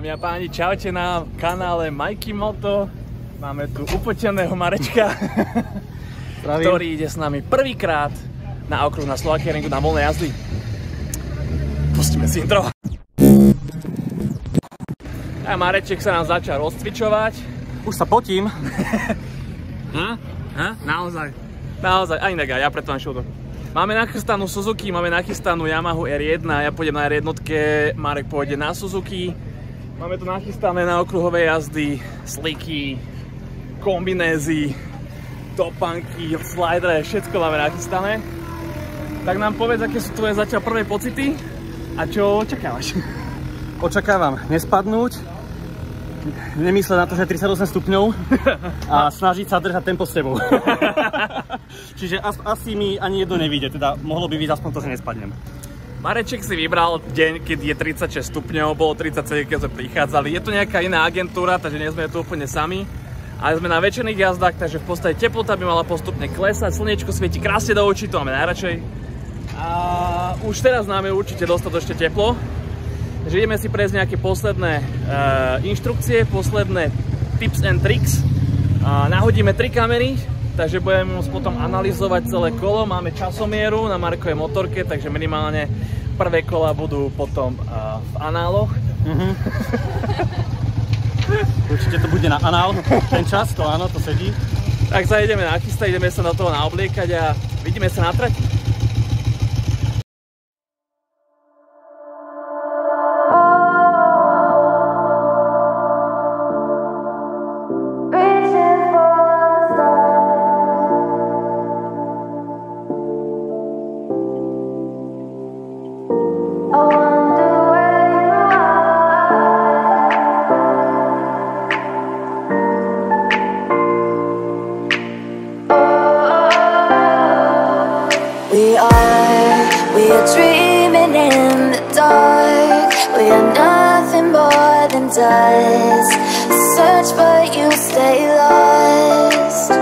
Dámy a páni, čaute na kanále Majky Moto. Máme tu upoteného Marečka, ktorý ide s nami prvýkrát na okruh na Slovakia-ringu na voľnej jazdy. Pustíme si intro. A Mareček sa nám začal rozcvičovať. Už sa potím. Naozaj. Naozaj, ani tak, ja preto našiel to. Máme nachystanú Suzuki, máme nachystanú Yamahu R1, ja pôjdem na R1, Marek pôjde na Suzuki. Máme tu nachystané na okruhové jazdy, sliky, kombinézy, topánky, slidere, všetko máme nachystané. Tak nám povedz, aké sú tvoje zatiaľ prvé pocity a čo očakávaš? Očakávam nespadnúť, nemyslieť na to, že 38 stupňov a snažiť sa držať tempo s sebou. Čiže asi mi ani jedno nevíde, teda mohlo by byť aspoň to, že nespadnem. Mareček si vybral deň, keď je 36 stupňov, bolo 37, keď sme prichádzali. Je to nejaká iná agentúra, takže nie sme tu úplne sami. Ale sme na večerných jazdách, takže v podstate teplota by mala postupne klesať, slnečko svieti krásne do očí, to máme najradšej. A už teraz nám je určite dostatočne teplo. Takže ideme si prejsť nejaké posledné inštrukcie, posledné tips and tricks. Nahodíme 3 kamery, takže budeme môcť potom analyzovať celé kolo. Máme časomieru na Markovej motorke, takže minimálne prvé kola budú potom v análoch. Určite to bude na anál, ten čas, to áno, to sedí. Tak sa ideme nachystať, ideme sa do toho naobliekať a vidíme sa na trati. We are dreaming in the dark. We are nothing more than dust. Search but you stay lost.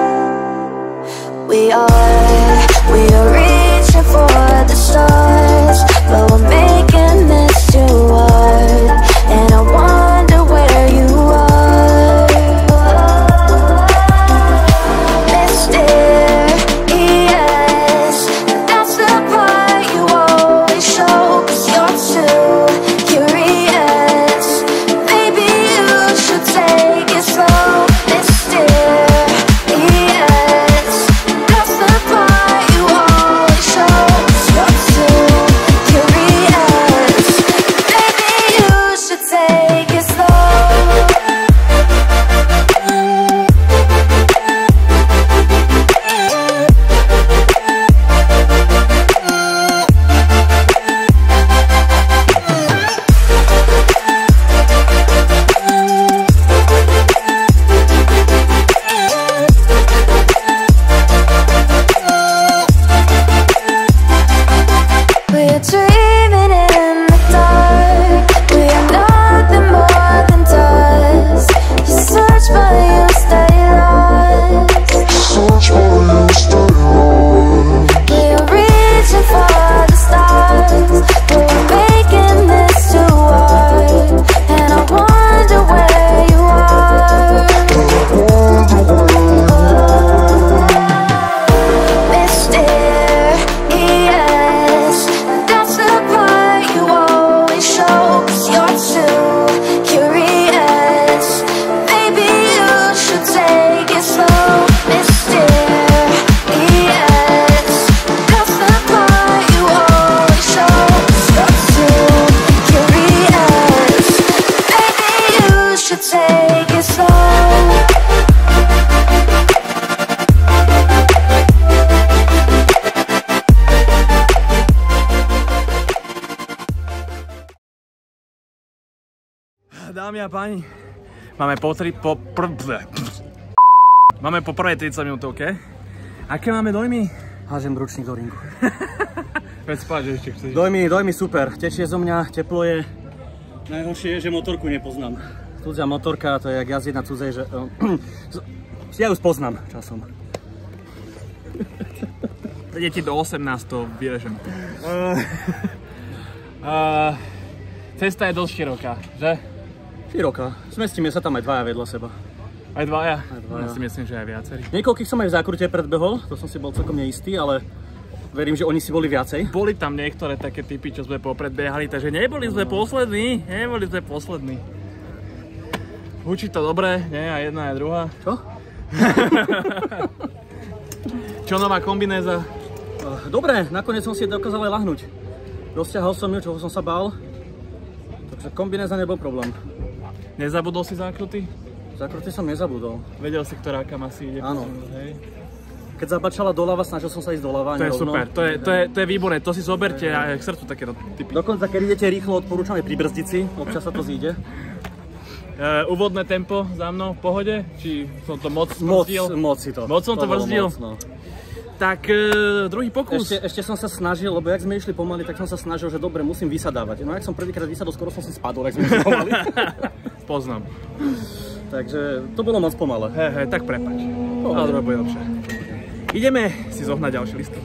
We are reaching for the stars, but we're making this too hard. And I wonder where you are, mysterious. That's the part you always show, 'cause you're too curious. Maybe you should take it slow, mysterious. That's the part you always show, 'cause you're too curious. Maybe you should take it slow. We are dreaming in the dark. We are nothing more than dust. You search but you stay lost. We are reaching for the stars, but we're making this too hard. And I wonder where you are, mysterious. That's the part you always show, 'cause you're too curious. Maybe you should take it slow, mysterious. That's the part you always show, 'cause you're too curious. Maybe you should take it slow. Dámy a páni, máme po prvej 30 minútovke. Aké máme dojmy? Hážem ručník do ringu. Veď spáť, že ešte chceš. Dojmy super, tečie zo mňa, teplo je. Najhoršie je, že motorku nepoznám. Cudzia motorka, to je jak jazdiť na cudzej, že... ja ju spoznám časom. Deti do 18 to vyrežem. Cesta je dosť široká, že? Široká. Zmestíme sa tam aj dvaja vedľa seba. Aj dvaja? dvaja. Ja si myslím, že aj viacerí. Niekoľkých som aj v zákrute predbehol, to som si bol celkom neistý, ale verím, že oni si boli viacej. Boli tam niektoré také typy, čo sme popredbiehali, takže neboli sme poslední. Hučí to dobre, nie? A jedna, aj druhá. Čo? Čo nová kombinéza? Dobre, nakoniec som si dokázal aj lahnúť. Rozťahol som ju, čoho som sa bál. Takže kombinéza nebol problém. Nezabudol si zákruty? Zákruty som nezabudol. Vedel si, ktorá kam asi ide? Áno. Hej. Keď zabačala doľava, snažil som sa ísť doľava. To je super, to je výborné, to si zoberte aj k srdcu takéto typy. Dokonca, keď idete rýchlo, odporúčam aj pri brzdici, občas sa to zíde. Úvodné tempo za mnou v pohode? Či som to moc brzdil? Moc si to. Moc som to brzdil? Moc, no. Tak druhý pokus. Ešte som sa snažil, lebo jak sme išli pomaly, tak som sa snažil, že dobre, musím vysadávať. No jak som prvýkrát vysadol, skoro som si spadol, jak sme išli pomaly. Poznám. Takže to bolo moc pomalé. Hej, tak prepáč. Ale druhé bude lepšie. Ideme si zohnať ďalšie listy.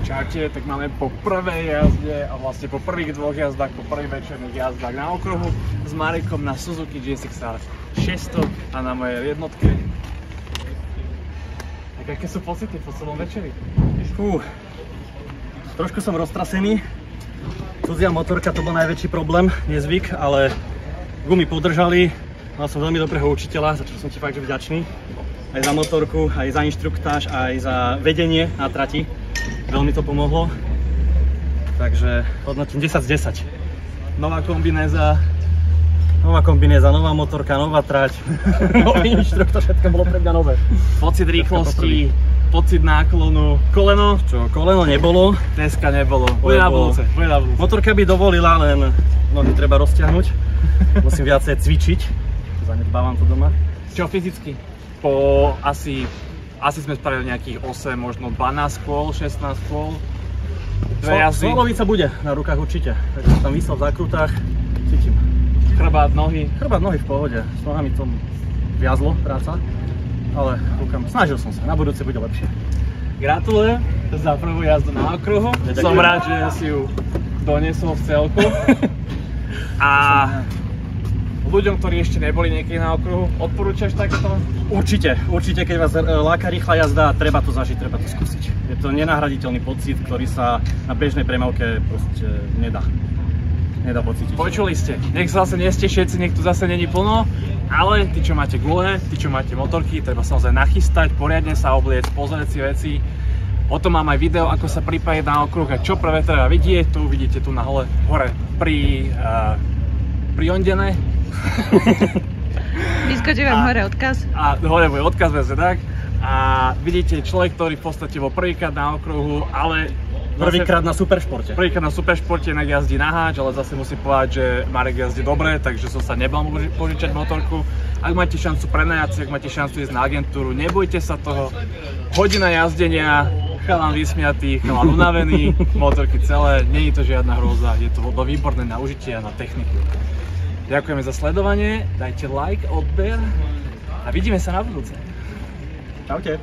Čaute, tak máme po prvej jazde a vlastne po prvých dvoch jazdách, po prvých večerných jazdách na okruhu s Marekom na Suzuki GSX-R 600 a na mojej jednotke. Tak aké sú pocity po celom večeri? Trošku som roztrasený. Cudzia motorka to bol najväčší problém, nezvyk, ale gumy podržali. Mal som veľmi dobrého učiteľa, za čo som ti fakt vďačný. Aj za motorku, aj za inštruktáž, aj za vedenie na trati. Veľmi to pomohlo, takže hodnotím 10 z 10. Nová kombinéza, nová motorka, nová trať, nový inštruktor, všetko bolo pre mňa nové. Pocit rýchlosti, pocit náklonu, koleno? Čo, koleno nebolo. Dneska nebolo, bude na budúce. Motorka by dovolila, len nohy treba rozťahnuť. Musím viacej cvičiť, zanedbávam to doma. Čo fyzicky? Po asi sme spravili nejakých 8, možno 12 kôl, 16 kôl. Svalovica bude na rukách určite, takže tam vysel v zákrutách, cítim. Chrbát, nohy? Chrbát, nohy v pohode, s nohami to viazlo, práca, ale kúkam, snažil som sa, na budúce bude lepšie. Gratulujem za prvú jazdu na okruhu, som rád, že si ju doniesol v celku. A ľuďom, ktorí ešte neboli niekedy na okruhu? Odporúčaš takéto? Určite, keď vás láka rýchla jazda, treba to zažiť, treba to skúsiť. Je to nenahraditeľný pocit, ktorý sa na bežnej premávke proste nedá pocítiť. Počuli ste, nech sa zase nie ste všetci, nech tu zase není plno, ale tí, čo máte gule, tí, čo máte motorky, treba sa naozaj nachystať, poriadne sa obliecť, pozrieť si veci. O tom mám aj video, ako sa pripájať na okruh a čo prvé treba vidieť. Tu vidíte tu na hore pri Ondene. Vyskočí vám hore odkaz. A hore bude odkaz, tak. A vidíte človek, ktorý v podstate bol prvýkrát na okruhu, ale Prvýkrát na Superšporte. Prvýkrát na Superšporte inak jazdí na háč, ale zase musím povedať, že Marek jazdí dobre, takže som sa nebal požičať motorku. Ak máte šancu prenajať si, ak máte šancu ísť na agentúru, nebojte sa toho. Hodina jazdenia, chalan vysmiatý, chalan unavený, motorky celé, nie je to žiadna hrôza, je to výborné na užitie a na techniku. Ďakujeme za sledovanie, dajte like, odber a vidíme sa na budúce. Čaute.